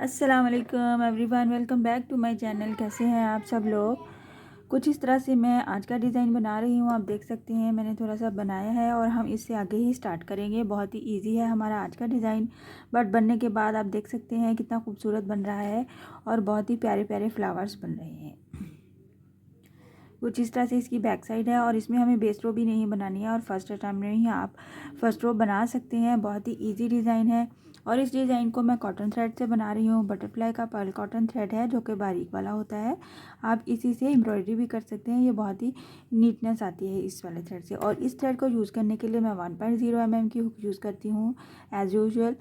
अस्सलाम वालेकुम everyone, welcome back to my channel. कैसे हैं आप सब लोग। कुछ इस तरह से मैं आज का डिज़ाइन बना रही हूँ। आप देख सकते हैं मैंने थोड़ा सा बनाया है और हम इससे आगे ही स्टार्ट करेंगे। बहुत ही इजी है हमारा आज का डिज़ाइन, बट बनने के बाद आप देख सकते हैं कितना खूबसूरत बन रहा है और बहुत ही प्यारे प्यारे फ्लावर्स बन रहे हैं। कुछ इस तरह से इसकी बैक साइड है और इसमें हमें बेस रो भी नहीं बनानी है और फर्स्ट अटैम्प्ट में ही आप फर्स्ट रो बना सकते हैं। बहुत ही इजी डिज़ाइन है और इस डिज़ाइन को मैं कॉटन थ्रेड से बना रही हूँ। बटरफ्लाई का पर्ल कॉटन थ्रेड है जो कि बारीक वाला होता है। आप इसी से एम्ब्रॉयडरी भी कर सकते हैं। ये बहुत ही नीटनेस आती है इस वाले थ्रेड से। और इस थ्रेड को यूज़ करने के लिए मैं 1.0 mm की हुक यूज़ करती हूँ एज़ यूजुअल।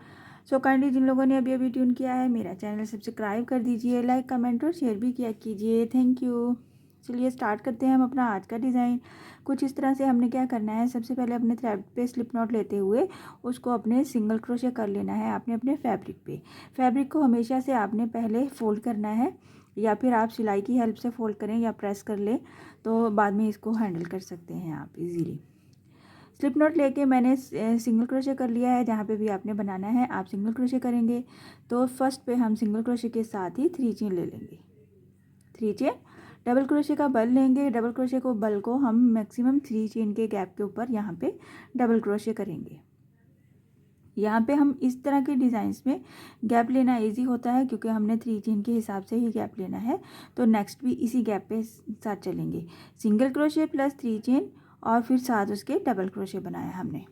सो काइंडली जिन लोगों ने अभी अभी ट्यून किया है मेरा चैनल सब्सक्राइब कर दीजिए, लाइक कमेंट और शेयर भी किया कीजिए। Thank you. चलिए स्टार्ट करते हैं हम अपना आज का डिज़ाइन। कुछ इस तरह से हमने क्या करना है, सबसे पहले अपने थ्रेड पे स्लिप नॉट लेते हुए उसको अपने सिंगल क्रोशे कर लेना है आपने अपने फैब्रिक पे। फैब्रिक को हमेशा से आपने पहले फोल्ड करना है, या फिर आप सिलाई की हेल्प से फोल्ड करें या प्रेस कर लें तो बाद में इसको हैंडल कर सकते हैं आप इजीली। स्लिप नॉट लेके मैंने सिंगल क्रोशे कर लिया है। जहाँ पे भी आपने बनाना है आप सिंगल क्रोशे करेंगे। तो फर्स्ट पे हम सिंगल क्रोशे के साथ ही 3 चेन ले लेंगे। 3 चेन डबल क्रोशे का बल लेंगे। डबल क्रोशे को बल को हम मैक्सिमम 3 चेन के गैप के ऊपर यहाँ पे डबल क्रोशे करेंगे। यहाँ पे हम इस तरह के डिज़ाइंस में गैप लेना इजी होता है क्योंकि हमने 3 चेन के हिसाब से ही गैप लेना है। तो नेक्स्ट भी इसी गैप पे साथ चलेंगे। सिंगल क्रोशे प्लस 3 चेन और फिर साथ उसके डबल क्रोशे बनाया हमने।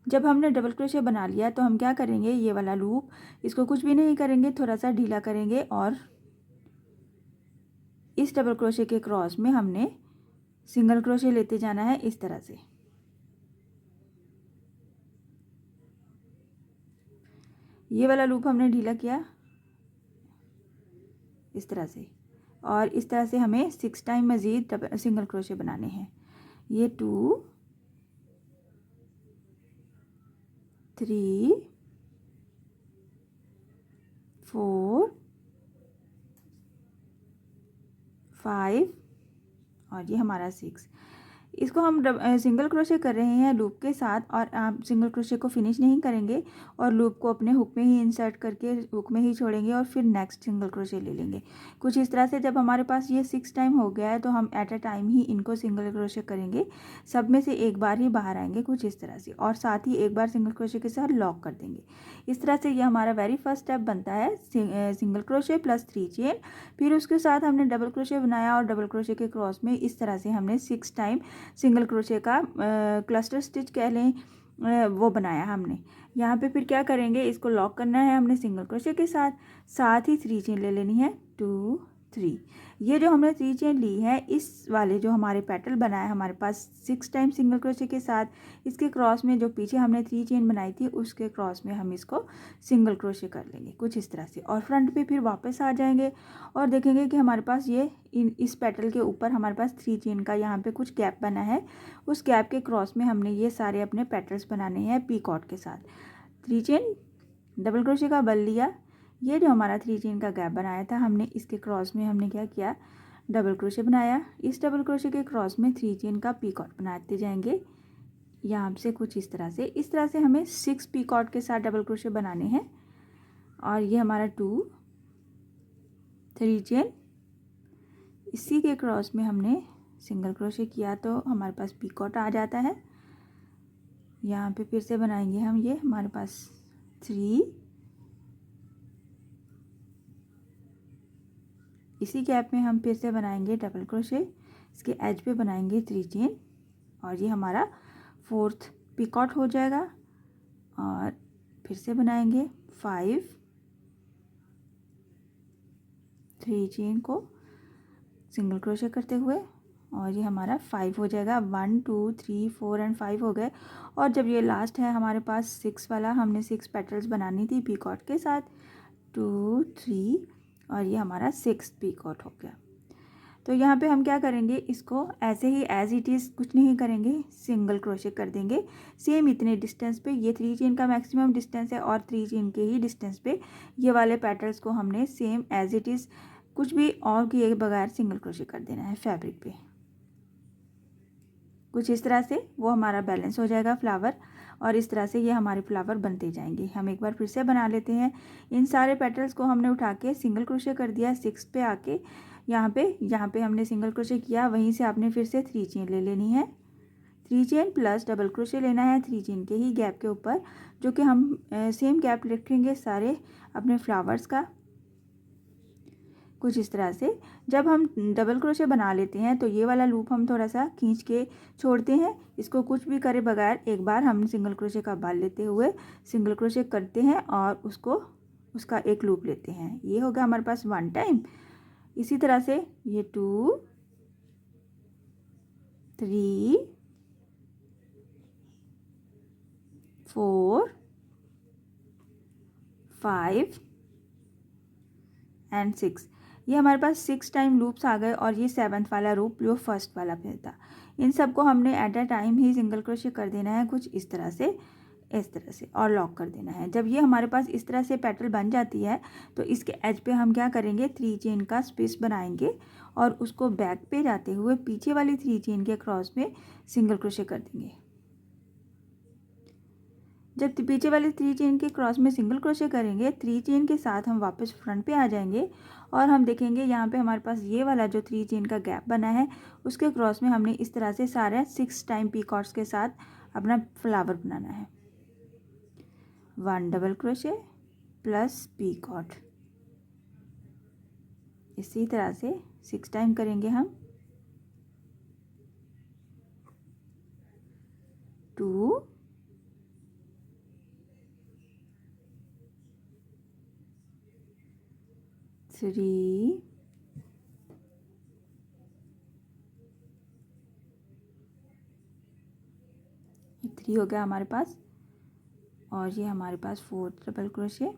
जब हमने डबल क्रोशे बना लिया तो हम क्या करेंगे, ये वाला लूप इसको कुछ भी नहीं करेंगे, थोड़ा सा ढीला करेंगे और इस डबल क्रोशे के क्रॉस में हमने सिंगल क्रोशे लेते जाना है इस तरह से। ये वाला लूप हमने ढीला किया इस तरह से और इस तरह से हमें 6 टाइम मज़ीद सिंगल क्रोशे बनाने हैं। ये 2 3 4 5 और ये हमारा 6। इसको हम सिंगल क्रोशे कर रहे हैं लूप के साथ और आप सिंगल क्रोशे को फिनिश नहीं करेंगे और लूप को अपने हुक में ही इंसर्ट करके हुक में ही छोड़ेंगे और फिर नेक्स्ट सिंगल क्रोशे ले लेंगे। कुछ इस तरह से जब हमारे पास ये 6 टाइम हो गया है तो हम एट अ टाइम ही इनको सिंगल क्रोशे करेंगे। सब में से एक बार ही बाहर आएंगे कुछ इस तरह से और साथ ही एक बार सिंगल क्रोशे के साथ लॉक कर देंगे। इस तरह से ये हमारा वेरी फर्स्ट स्टेप बनता है सिंगल क्रोशे प्लस 3 चेन। फिर उसके साथ हमने डबल क्रोशे बनाया और डबल क्रोशे के क्रॉस में इस तरह से हमने 6 टाइम सिंगल क्रोशे का क्लस्टर स्टिच कह लें, वो बनाया हमने। यहाँ पे फिर क्या करेंगे, इसको लॉक करना है हमने सिंगल क्रोशे के साथ। साथ ही 3 चेन ले लेनी है 2 3। ये जो हमने 3 चेन ली है इस वाले जो हमारे पेटल बनाया हमारे पास 6 टाइम सिंगल क्रोशे के साथ, इसके क्रॉस में जो पीछे हमने 3 चेन बनाई थी उसके क्रॉस में हम इसको सिंगल क्रोशे कर लेंगे कुछ इस तरह से और फ्रंट पे फिर वापस आ जाएंगे और देखेंगे कि हमारे पास ये इस पेटल के ऊपर हमारे पास 3 चेन का यहाँ पे कुछ गैप बना है। उस गैप के क्रॉस में हमने ये सारे अपने पेटल्स बनाने हैं पीकॉट के साथ। 3 चेन डबल क्रोशे का बल लिया, ये जो हमारा 3 चेन का गैप बनाया था हमने इसके क्रॉस में हमने क्या किया, डबल क्रोशे बनाया। इस डबल क्रोशे के क्रॉस में 3 चेन का पीकॉट बनाते जाएंगे यहाँ से कुछ इस तरह से हमें 6 पीकॉट के साथ डबल क्रोशे बनाने हैं। और ये हमारा 2 3 चेन, इसी के क्रॉस में हमने सिंगल क्रोशे किया तो हमारे पास पीकॉट आ जाता है। यहाँ पे फिर से बनाएंगे हम, ये हमारे पास 3, इसी गैप में हम फिर से बनाएंगे डबल क्रोशे, इसके एज पे बनाएंगे 3 चेन और ये हमारा 4th पीकॉट हो जाएगा। और फिर से बनाएंगे 5 3 चेन को सिंगल क्रोशे करते हुए और ये हमारा 5 हो जाएगा। 1 2 3 4 एंड 5 हो गए। और जब ये लास्ट है हमारे पास 6 वाला, हमने 6 पेटल्स बनानी थी पीकॉट के साथ, 2 3 और ये हमारा 6 पीकॉट हो गया। तो यहाँ पे हम क्या करेंगे, इसको ऐसे ही एज इट इज़ कुछ नहीं करेंगे, सिंगल क्रोशे कर देंगे सेम इतने डिस्टेंस पे। ये 3 चेन का मैक्सिमम डिस्टेंस है और 3 चेन के ही डिस्टेंस पे ये वाले पेटल्स को हमने सेम एज इट इज़ कुछ भी और किए बगैर सिंगल क्रोशे कर देना है फैब्रिक पे। कुछ इस तरह से वो हमारा बैलेंस हो जाएगा फ्लावर और इस तरह से ये हमारे फ्लावर बनते जाएंगे। हम एक बार फिर से बना लेते हैं। इन सारे पेटल्स को हमने उठा के सिंगल क्रोशे कर दिया 6 पे आके, यहाँ पे हमने सिंगल क्रोशे किया, वहीं से आपने फिर से 3 चेन ले लेनी है। 3 चेन प्लस डबल क्रोशे लेना है 3 चेन के ही गैप के ऊपर, जो कि हम सेम गैप रखेंगे सारे अपने फ्लावर्स का, कुछ इस तरह से। जब हम डबल क्रोशे बना लेते हैं तो ये वाला लूप हम थोड़ा सा खींच के छोड़ते हैं। इसको कुछ भी करे बगैर एक बार हम सिंगल क्रोशे का बाल लेते हुए सिंगल क्रोशे करते हैं और उसका एक लूप लेते हैं। ये हो गया हमारे पास 1 टाइम। इसी तरह से ये 2 3 4 5 एंड 6, ये हमारे पास 6 टाइम लूप्स आ गए। और ये 7th वाला लूप जो फर्स्ट वाला पे था, इन सबको हमने at a time he single crochet कर देना है, कुछ इस तरह से और लॉक कर देना है। जब ये हमारे पास इस तरह से पेटल बन जाती है तो इसके एज पे हम क्या करेंगे, 3 चेन का स्पेस बनाएंगे और उसको बैक पे जाते हुए पीछे वाली 3 चेन के क्रॉस में सिंगल क्रोशे कर देंगे। जब पीछे वाले 3 चेन के क्रॉस में सिंगल क्रोशे करेंगे, 3 चेन के साथ हम वापस फ्रंट पे आ जाएंगे और हम देखेंगे यहाँ पे हमारे पास ये वाला जो 3 चेन का गैप बना है उसके क्रॉस में हमने इस तरह से सारे 6 टाइम पीकॉट्स के साथ अपना फ्लावर बनाना है। 1 डबल क्रोशे प्लस पीकॉट, इसी तरह से 6 टाइम करेंगे हम। 2 3 3 हो गया हमारे पास, और ये हमारे पास 4th डबल क्रोशे,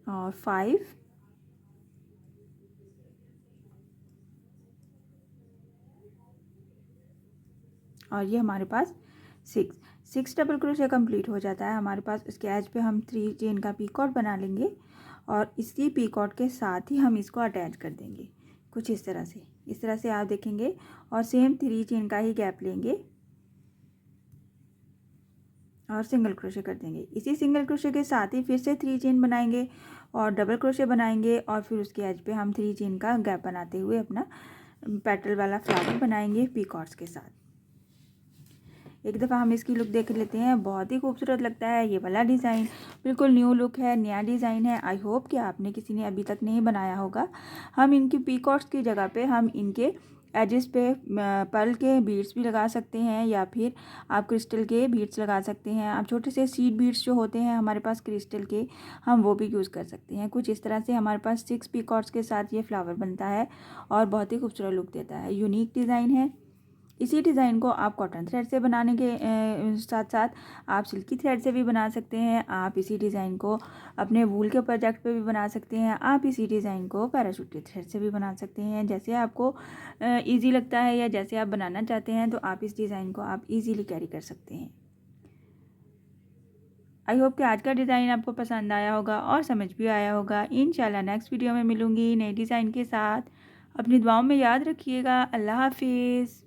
और 5 और ये हमारे पास 6 डबल क्रोशे कंप्लीट हो जाता है हमारे पास। इसके एज पे हम 3 चेन का पीकॉट बना लेंगे और इसी पीकॉट के साथ ही हम इसको अटैच कर देंगे, कुछ इस तरह से आप देखेंगे। और सेम 3 चेन का ही गैप लेंगे और सिंगल क्रोशे कर देंगे। इसी सिंगल क्रोशे के साथ ही फिर से 3 चेन बनाएंगे और डबल क्रोशे बनाएंगे और फिर उसके एज पे हम 3 चेन का गैप बनाते हुए अपना पेटल वाला फ्लावर बनाएंगे पीकॉट्स के साथ। एक दफ़ा हम इसकी लुक देख लेते हैं, बहुत ही खूबसूरत लगता है ये वाला डिज़ाइन, बिल्कुल न्यू लुक है, नया डिज़ाइन है। आई होप कि आपने किसी ने अभी तक नहीं बनाया होगा। हम इनकी पीकॉट्स की जगह पे हम इनके एजेस पे पर्ल के बीड्स भी लगा सकते हैं या फिर आप क्रिस्टल के बीड्स लगा सकते हैं। आप छोटे से सीड बीड्स जो होते हैं हमारे पास क्रिस्टल के, हम वो भी यूज़ कर सकते हैं। कुछ इस तरह से हमारे पास 6 पीकॉट्स के साथ ये फ्लावर बनता है और बहुत ही खूबसूरत लुक देता है, यूनिक डिज़ाइन है। इसी डिज़ाइन को आप कॉटन थ्रेड से बनाने के साथ साथ आप सिल्की थ्रेड से भी बना सकते हैं। आप इसी डिज़ाइन को अपने वूल के प्रोजेक्ट पे भी बना सकते हैं। आप इसी डिज़ाइन को पैराशूट थ्रेड से भी बना सकते हैं, जैसे आपको इजी लगता है या जैसे आप बनाना चाहते हैं, तो आप इस डिज़ाइन को आप इजीली कैरी कर सकते हैं। आई होप कि आज का डिज़ाइन आपको पसंद आया होगा और समझ भी आया होगा। इंशाल्लाह नेक्स्ट वीडियो में मिलूँगी नए डिज़ाइन के साथ। अपनी दुआओं में याद रखिएगा। अल्लाह हाफिज़।